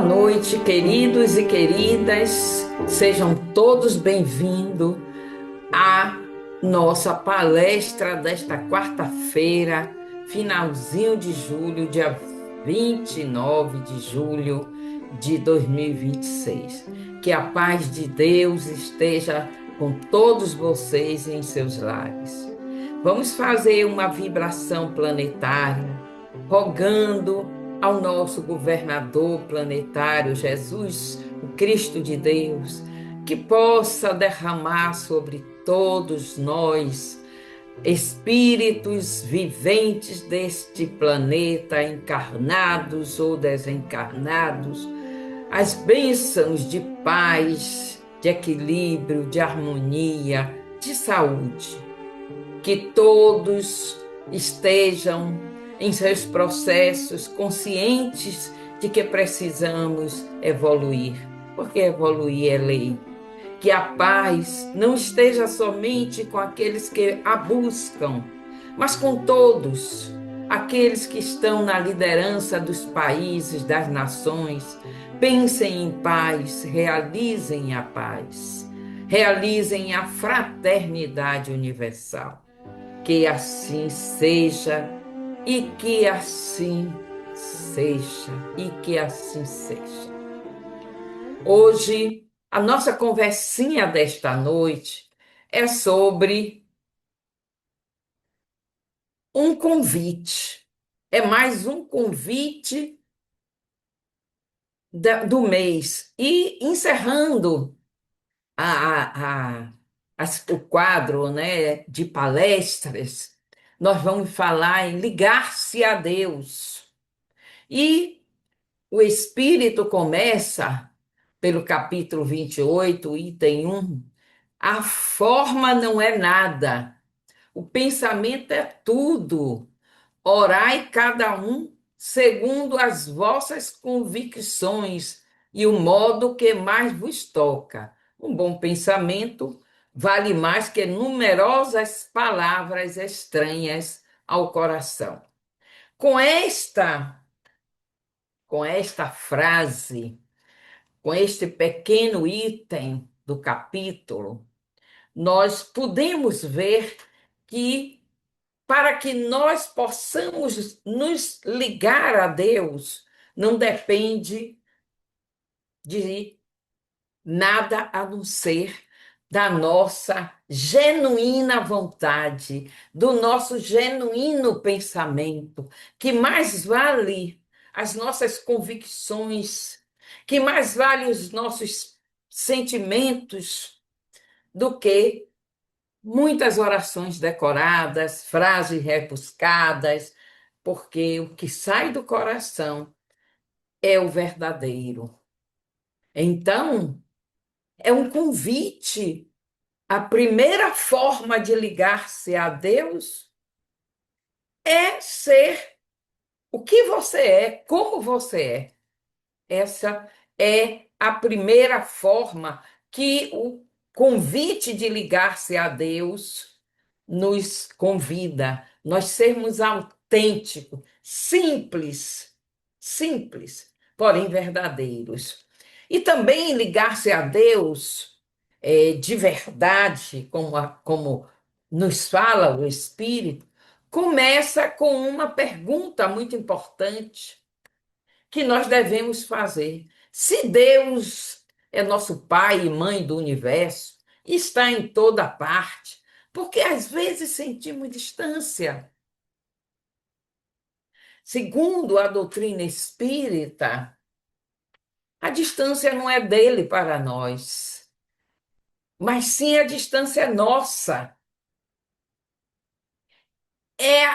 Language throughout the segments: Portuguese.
noite, queridos e queridas. Sejam todos bem-vindos à nossa palestra desta quarta-feira, finalzinho de julho, dia 29 de julho de 2026. Que a paz de Deus esteja com todos vocês em seus lares. Vamos fazer uma vibração planetária, rogando ao nosso governador planetário, Jesus, o Cristo de Deus, que possa derramar sobre todos nós, espíritos viventes deste planeta, encarnados ou desencarnados, as bênçãos de paz, de equilíbrio, de harmonia, de saúde. Que todos estejam em seus processos conscientes de que precisamos evoluir, porque evoluir é lei. Que a paz não esteja somente com aqueles que a buscam, mas com todos, aqueles que estão na liderança dos países, das nações. Pensem em paz, realizem a paz, realizem a fraternidade universal. Que assim seja, e que assim seja, e que assim seja. Hoje, a nossa conversinha desta noite é sobre um convite. É mais um convite do mês. E encerrando o quadro, né, de palestras, nós vamos falar em ligar-se a Deus. E o Espírito começa pelo capítulo 28, item 1. A forma não é nada, o pensamento é tudo. Orai cada um segundo as vossas convicções e o modo que mais vos toca. Um bom pensamento vale mais que numerosas palavras estranhas ao coração. Com esta, com esta frase, com este pequeno item do capítulo, nós podemos ver que para que nós possamos nos ligar a Deus, não depende de nada a não ser da nossa genuína vontade, do nosso genuíno pensamento, que mais vale as nossas convicções, que mais vale os nossos sentimentos do que muitas orações decoradas, frases rebuscadas, porque o que sai do coração é o verdadeiro. Então, é um convite. A primeira forma de ligar-se a Deus é ser o que você é, como você é. Essa é a primeira forma que o convite de ligar-se a Deus nos convida. Nós sermos autênticos, simples, porém verdadeiros. E também ligar-se a Deus de verdade, como nos fala o Espírito, começa com uma pergunta muito importante que nós devemos fazer. Se Deus é nosso Pai e Mãe do universo, está em toda parte, porque às vezes sentimos distância. Segundo a doutrina espírita, a distância não é dele para nós, mas sim a distância nossa. É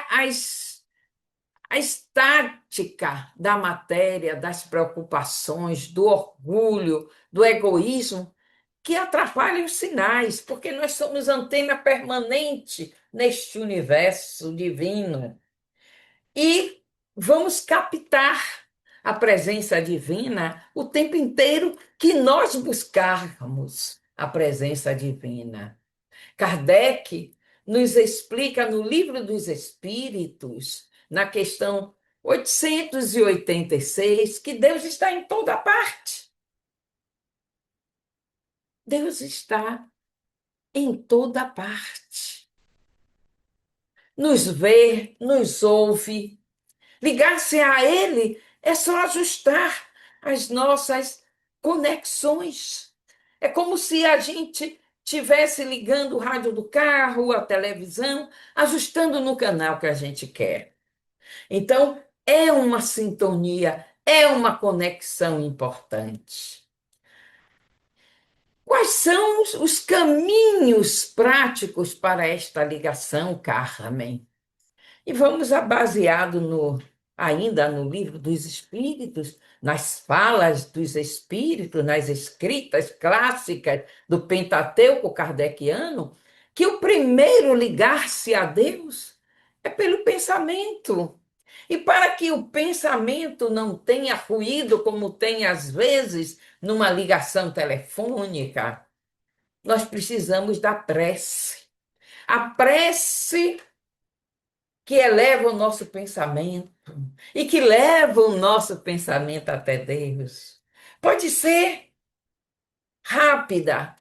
a estática da matéria, das preocupações, do orgulho, do egoísmo, que atrapalham os sinais, porque nós somos antena permanente neste universo divino. E vamos captar a presença divina o tempo inteiro que nós buscarmos a presença divina. Kardec nos explica no Livro dos Espíritos, na questão 886 que Deus está em toda parte. Deus está em toda parte. Nos vê, nos ouve. Ligar-se a Ele é só ajustar as nossas conexões. É como se a gente tivesse ligando o rádio do carro, a televisão, ajustando no canal que a gente quer. Então, é uma sintonia, é uma conexão importante. Quais são os caminhos práticos para esta ligação, Carmen? E vamos a baseado ainda no livro dos Espíritos, nas falas dos Espíritos, nas escritas clássicas do Pentateuco kardeciano, que o primeiro ligar-se a Deus é pelo pensamento. E para que o pensamento não tenha ruído, como tem às vezes numa ligação telefônica, nós precisamos da prece. A prece que eleva o nosso pensamento e que leva o nosso pensamento até Deus. Pode ser rápida,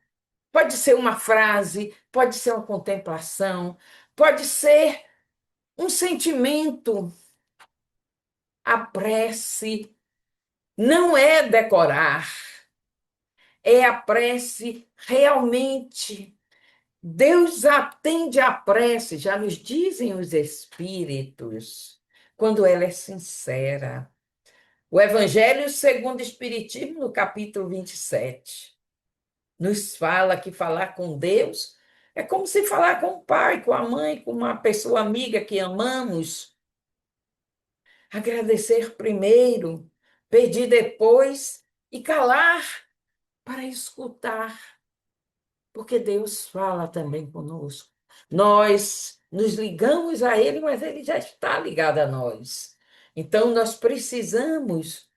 pode ser uma frase, pode ser uma contemplação, pode ser um sentimento. A prece não é decorar, é a prece realmente. Deus atende à prece, já nos dizem os Espíritos, quando ela é sincera. O Evangelho segundo o Espiritismo, no capítulo 27, nos fala que falar com Deus é como se falar com o pai, com a mãe, com uma pessoa amiga que amamos. Agradecer primeiro, pedir depois e calar para escutar, porque Deus fala também conosco. Nós nos ligamos a Ele, mas Ele já está ligado a nós. Então, nós precisamos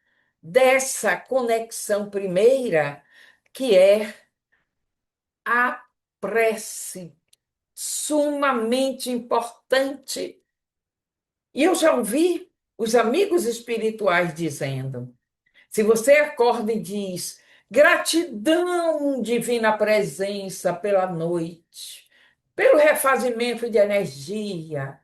dessa conexão primeira, que é a prece, sumamente importante. E eu já ouvi os amigos espirituais dizendo: se você acorda e diz, gratidão, divina presença, pela noite, pelo refazimento de energia,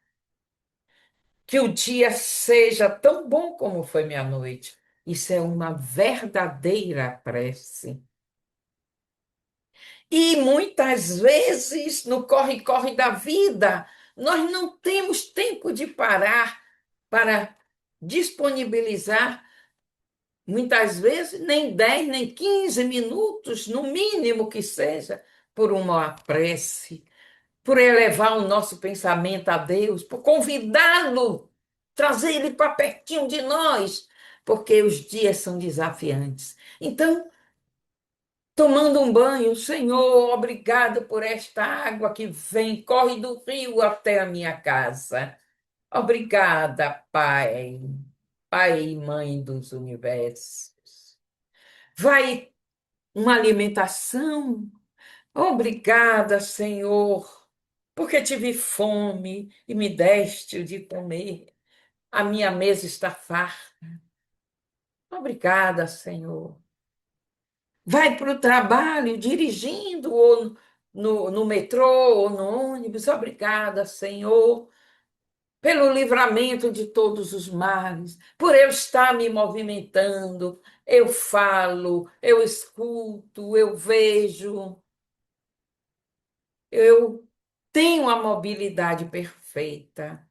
que o dia seja tão bom como foi minha noite. Isso é uma verdadeira prece. E muitas vezes, no corre-corre da vida, nós não temos tempo de parar para disponibilizar, muitas vezes, nem 10, nem 15 minutos, no mínimo que seja, por uma prece, por elevar o nosso pensamento a Deus, por convidá-lo, trazer ele para pertinho de nós, porque os dias são desafiantes. Então, tomando um banho, Senhor, obrigado por esta água que vem, corre do rio até a minha casa. Obrigada, Pai, Pai e Mãe dos universos. Vai uma alimentação. Obrigada, Senhor, porque tive fome e me deste o de comer. A minha mesa está farta. Obrigada, Senhor. Vai para o trabalho dirigindo, ou no metrô, ou no ônibus. Obrigada, Senhor, pelo livramento de todos os males, por eu estar me movimentando. Eu falo, eu escuto, eu vejo, eu tenho a mobilidade perfeita.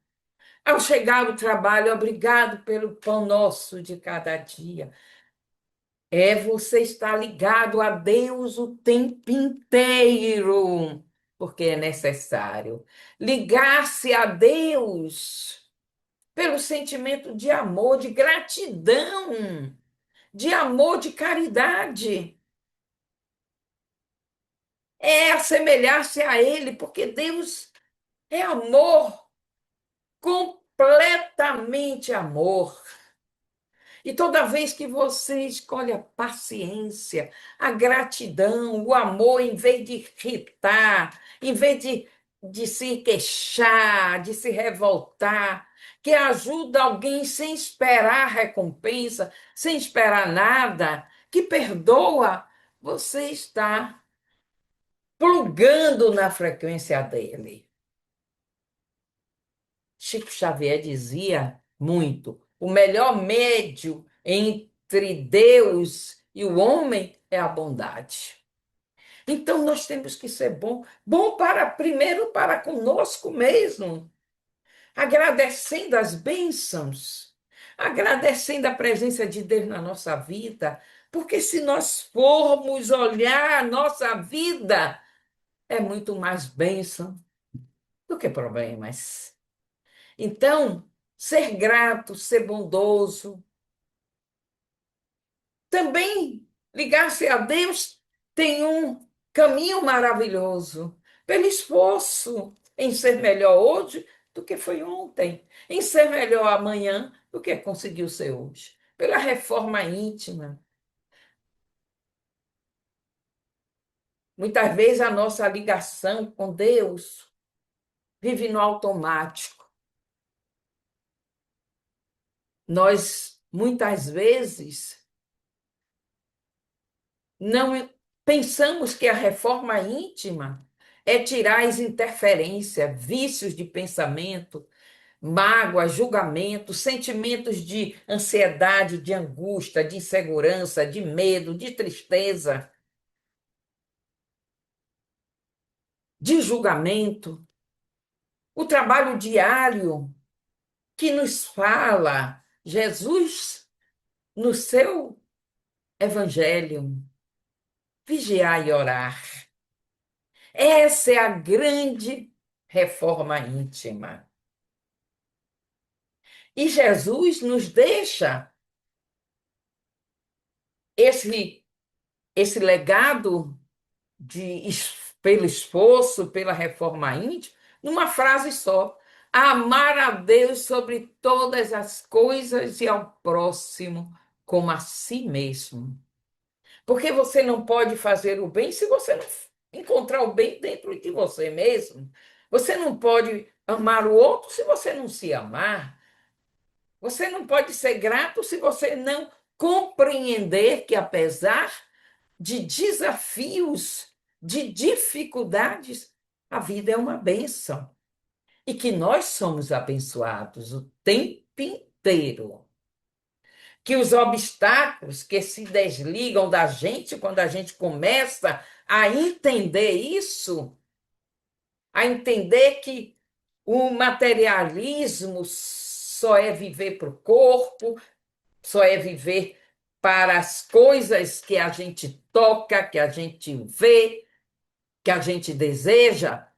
Ao chegar ao trabalho, obrigado pelo pão nosso de cada dia. É você estar ligado a Deus o tempo inteiro, porque é necessário. Ligar-se a Deus pelo sentimento de amor, de gratidão, de amor, de caridade. É assemelhar-se a Ele, porque Deus é amor, completamente amor. E toda vez que você escolhe a paciência, a gratidão, o amor, em vez de irritar, em vez de de se queixar, de se revoltar, que ajuda alguém sem esperar recompensa, sem esperar nada, que perdoa, você está plugando na frequência dele. Chico Xavier dizia muito: o melhor médio entre Deus e o homem é a bondade. Então nós temos que ser bom para primeiro para conosco mesmo, agradecendo as bênçãos, agradecendo a presença de Deus na nossa vida, porque se nós formos olhar a nossa vida, é muito mais bênção do que problemas. Então, ser grato, ser bondoso, também ligar-se a Deus tem um caminho maravilhoso, pelo esforço em ser melhor hoje do que foi ontem, em ser melhor amanhã do que conseguiu ser hoje, pela reforma íntima. Muitas vezes a nossa ligação com Deus vive no automático. Nós, muitas vezes, não pensamos que a reforma íntima é tirar as interferências, vícios de pensamento, mágoa, julgamento, sentimentos de ansiedade, de angústia, de insegurança, de medo, de tristeza, de julgamento. O trabalho diário que nos fala Jesus no seu evangelho, vigiar e orar. Essa é a grande reforma íntima. E Jesus nos deixa esse, esse legado pelo esforço, pela reforma íntima, numa frase só: amar a Deus sobre todas as coisas e ao próximo como a si mesmo. Porque você não pode fazer o bem se você não encontrar o bem dentro de você mesmo. Você não pode amar o outro se você não se amar. Você não pode ser grato se você não compreender que, apesar de desafios, de dificuldades, a vida é uma bênção e que nós somos abençoados o tempo inteiro. Que os obstáculos que se desligam da gente quando a gente começa a entender isso, a entender que o materialismo só é viver para o corpo, só é viver para as coisas que a gente toca, que a gente vê, que a gente deseja.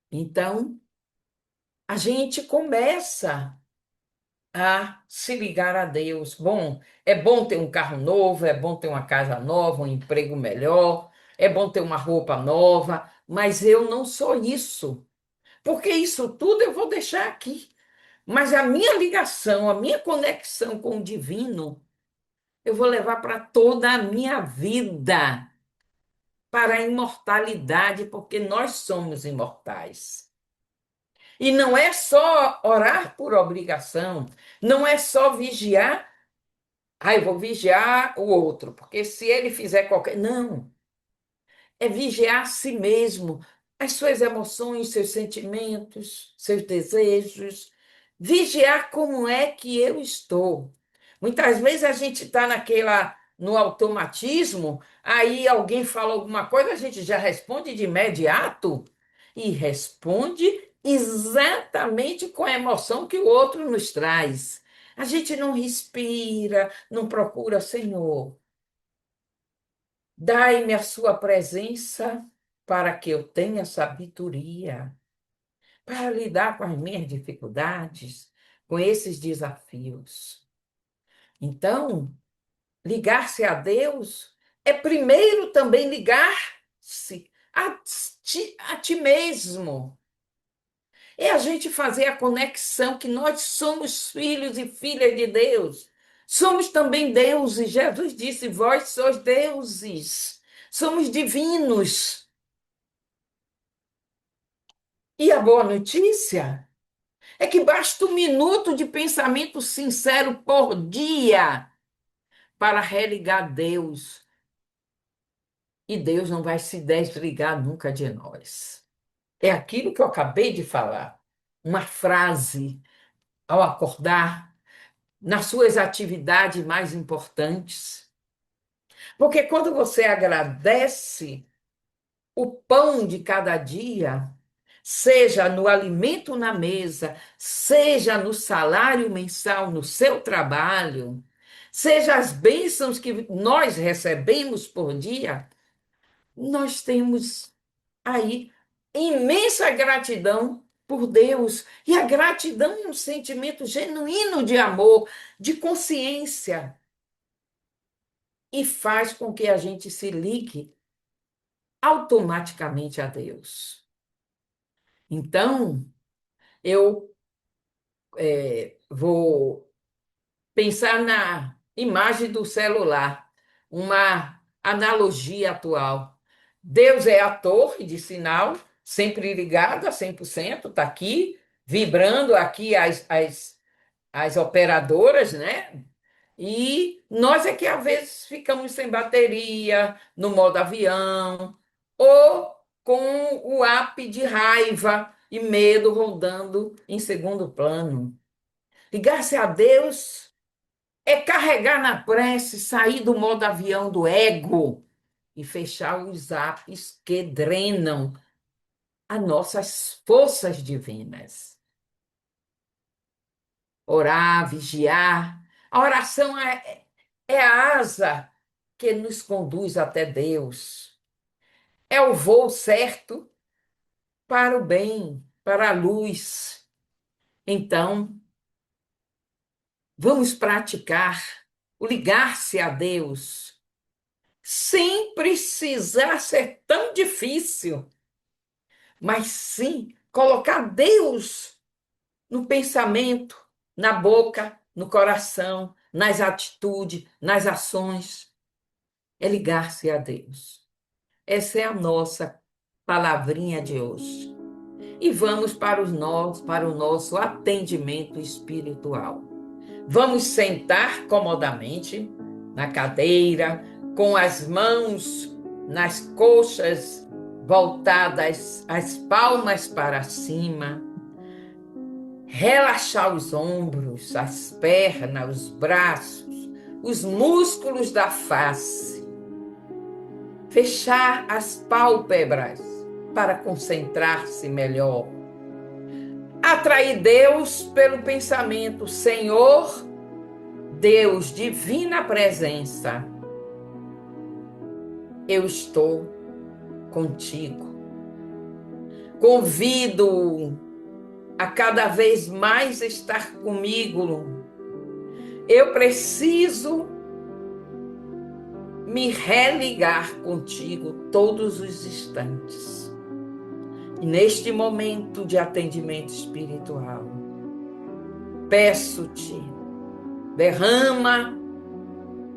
Então, a gente começa a se ligar a Deus. Bom, é bom ter um carro novo, é bom ter uma casa nova, um emprego melhor, é bom ter uma roupa nova, mas eu não sou isso, porque isso tudo eu vou deixar aqui. Mas a minha ligação, a minha conexão com o divino, eu vou levar para toda a minha vida, para a imortalidade, porque nós somos imortais. E não é só orar por obrigação, não é só vigiar. Ah, eu vou vigiar o outro, porque se ele fizer qualquer. Não, é vigiar a si mesmo, as suas emoções, seus sentimentos, seus desejos. Vigiar como é que eu estou. Muitas vezes a gente está no automatismo, aí alguém fala alguma coisa, a gente já responde de imediato e responde exatamente com a emoção que o outro nos traz. A gente não respira, não procura, Senhor, dai-me a sua presença para que eu tenha sabedoria para lidar com as minhas dificuldades, com esses desafios. Então, ligar-se a Deus é primeiro também ligar-se a ti mesmo. É a gente fazer a conexão que nós somos filhos e filhas de Deus. Somos também deuses. Jesus disse: vós sois deuses. Somos divinos. E a boa notícia é que basta 1 minuto de pensamento sincero por dia para religar Deus. E Deus não vai se desligar nunca de nós. É aquilo que eu acabei de falar. Uma frase ao acordar, nas suas atividades mais importantes. Porque quando você agradece o pão de cada dia, seja no alimento na mesa, seja no salário mensal no seu trabalho, seja as bênçãos que nós recebemos por dia, nós temos aí imensa gratidão por Deus. E a gratidão é um sentimento genuíno de amor, de consciência, e faz com que a gente se ligue automaticamente a Deus. Então, eu vou pensar na imagem do celular, uma analogia atual. Deus é a torre de sinal, sempre ligado a 100%, está aqui, vibrando aqui as operadoras, né? E nós é que às vezes ficamos sem bateria, no modo avião, ou com o app de raiva e medo rodando em segundo plano. Ligar-se a Deus é carregar na prece, sair do modo avião do ego e fechar os apps que drenam as nossas forças divinas. Orar, vigiar. A oração é a asa que nos conduz até Deus. É o voo certo para o bem, para a luz. Então, vamos praticar o ligar-se a Deus sem precisar ser tão difícil, mas sim colocar Deus no pensamento, na boca, no coração, nas atitudes, nas ações. É ligar-se a Deus. Essa é a nossa palavrinha de hoje. E vamos para o nosso atendimento espiritual. Vamos sentar comodamente na cadeira, com as mãos nas coxas voltadas, as palmas para cima. Relaxar os ombros, as pernas, os braços, os músculos da face. Fechar as pálpebras para concentrar-se melhor. Atrair Deus pelo pensamento: Senhor, Deus, divina presença, eu estou contigo. Convido a cada vez mais estar comigo. Eu preciso me religar contigo todos os instantes. E neste momento de atendimento espiritual, peço-te, derrama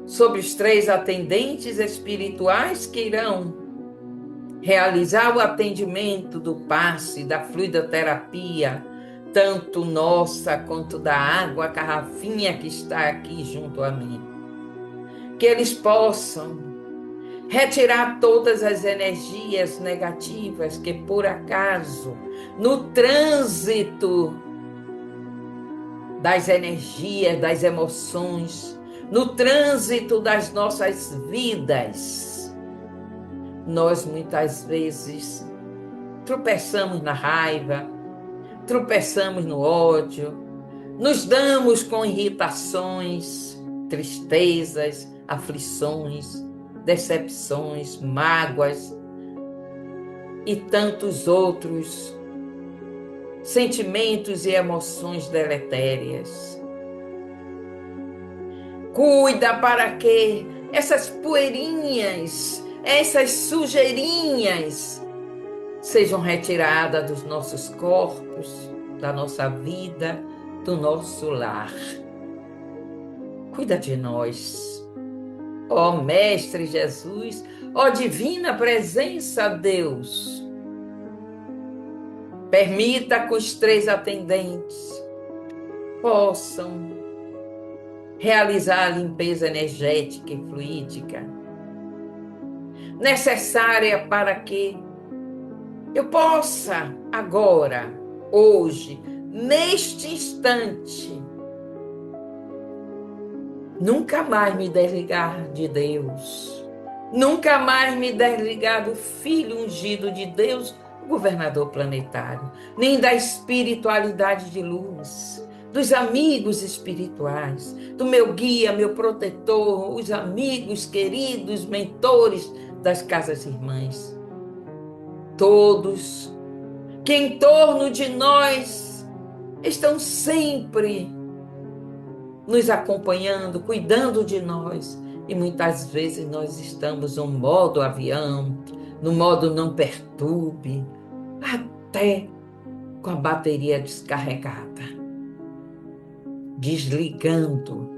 sobre os 3 atendentes espirituais que irão realizar o atendimento do passe, da fluidoterapia, tanto nossa quanto da água, a garrafinha que está aqui junto a mim. Que eles possam retirar todas as energias negativas que, por acaso, no trânsito das energias, das emoções, no trânsito das nossas vidas, nós muitas vezes tropeçamos na raiva, tropeçamos no ódio, nos damos com irritações, tristezas, aflições, decepções, mágoas e tantos outros sentimentos e emoções deletérias. Cuida para que essas poeirinhas, essas sujeirinhas sejam retiradas dos nossos corpos, da nossa vida, do nosso lar. Cuida de nós, ó Mestre Jesus, ó Divina Presença Deus. Permita que os 3 atendentes possam realizar a limpeza energética e fluídica necessária para que eu possa agora, hoje, neste instante, nunca mais me desligar de Deus, nunca mais me desligar do Filho ungido de Deus, o governador planetário, nem da espiritualidade de luz, dos amigos espirituais, do meu guia, meu protetor, os amigos queridos, mentores das casas irmãs. Todos que em torno de nós estão sempre nos acompanhando, cuidando de nós. E muitas vezes nós estamos no modo avião, no modo não perturbe, até com a bateria descarregada. Desligando,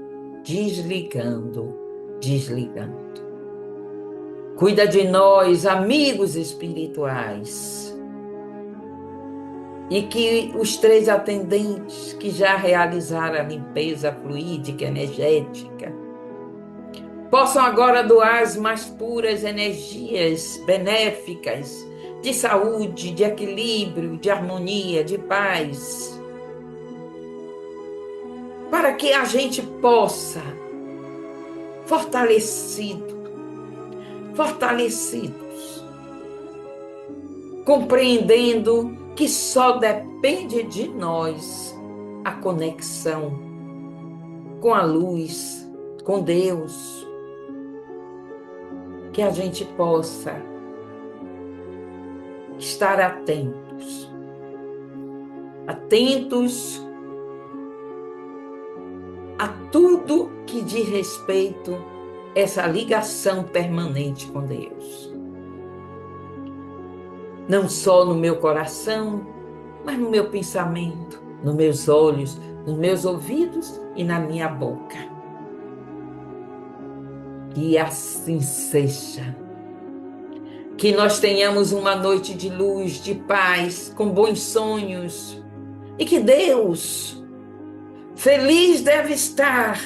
desligando, desligando. Cuida de nós, amigos espirituais. E que os 3 atendentes que já realizaram a limpeza fluídica, energética, possam agora doar as mais puras energias benéficas de saúde, de equilíbrio, de harmonia, de paz, para que a gente possa, fortalecidos, compreendendo que só depende de nós a conexão com a luz, com Deus, que a gente possa estar atentos a tudo que diz respeito a essa ligação permanente com Deus. Não só no meu coração, mas no meu pensamento, nos meus olhos, nos meus ouvidos e na minha boca. E assim seja. Que nós tenhamos uma noite de luz, de paz, com bons sonhos. E que Deus, feliz deve estar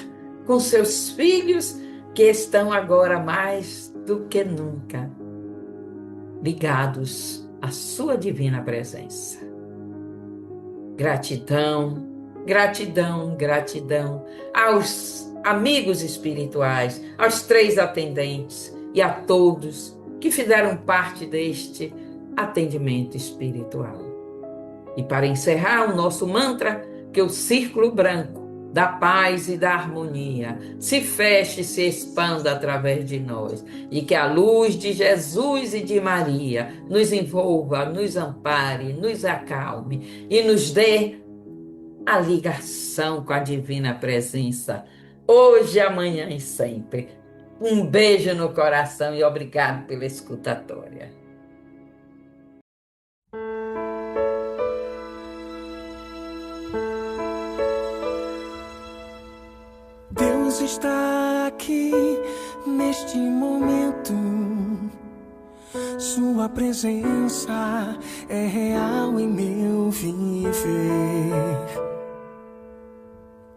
com seus filhos, que estão agora mais do que nunca ligados à sua divina presença. Gratidão, gratidão, gratidão aos amigos espirituais, aos 3 atendentes e a todos que fizeram parte deste atendimento espiritual. E para encerrar o nosso mantra, que o círculo branco da paz e da harmonia se feche e se expanda através de nós, e que a luz de Jesus e de Maria nos envolva, nos ampare, nos acalme e nos dê a ligação com a divina presença, hoje, amanhã e sempre. Um beijo no coração e obrigado pela escutatória. Deus está aqui neste momento. Sua presença é real em meu viver.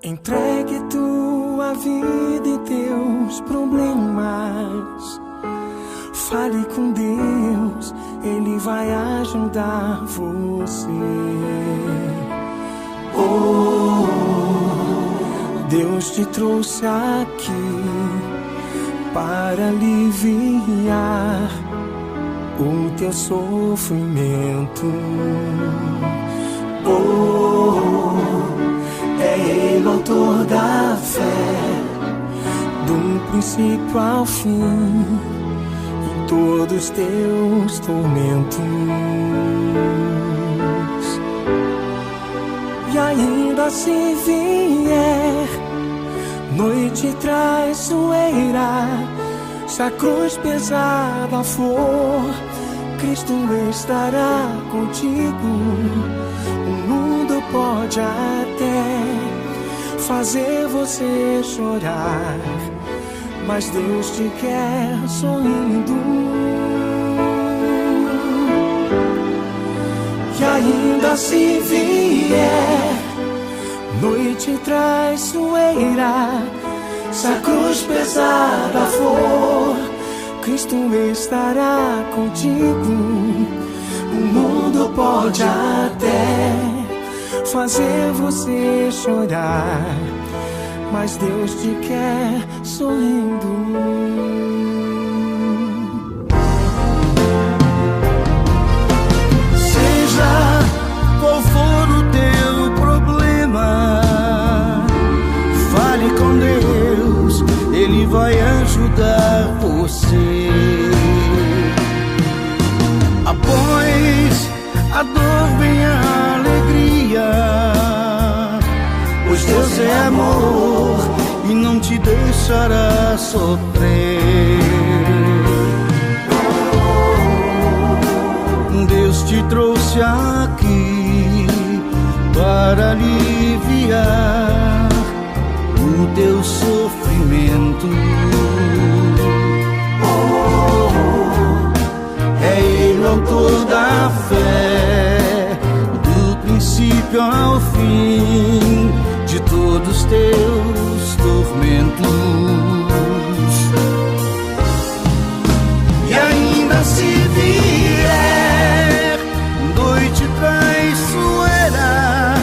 Entregue tua vida e teus problemas. Fale com Deus, Ele vai ajudar você. Deus te trouxe aqui para aliviar o teu sofrimento. É Ele o autor da fé, do princípio ao fim, em todos os teus tormentos. E ainda se vier noite traiçoeira, se a cruz pesada for, Cristo estará contigo. O mundo pode até fazer você chorar, mas Deus te quer sorrindo. E ainda se vier noite traiçoeira, se a cruz pesada for, Cristo estará contigo. O mundo pode até fazer você chorar, mas Deus te quer sorrindo. Seja qual for o teu problema, fale com Deus, Ele vai ajudar você. Após a dor vem a alegria, pois Deus é amor e não te deixará sofrer. Deus te trouxe aqui para aliviar o teu sofrimento. É Ele o autor da fé, do princípio ao fim de todos teus tormentos. E ainda se vier noite traiçoeira,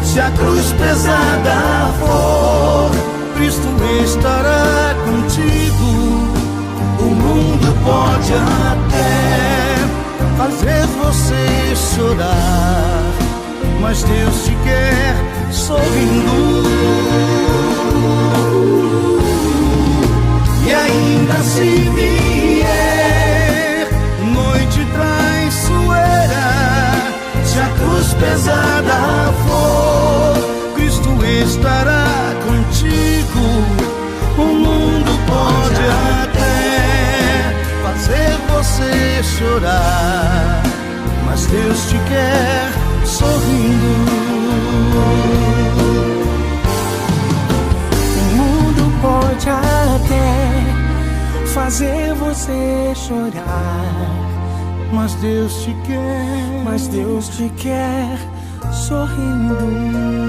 se a cruz pesada for, Cristo estará contigo. O mundo pode até fazer você chorar, mas Deus te quer sorrindo. E ainda se vier noite traiçoeira, se a cruz pesada for, Cristo estará contigo. O mundo pode até fazer você chorar, mas Deus te quer sorrindo. O mundo pode até fazer você chorar, mas Deus te quer sorrindo.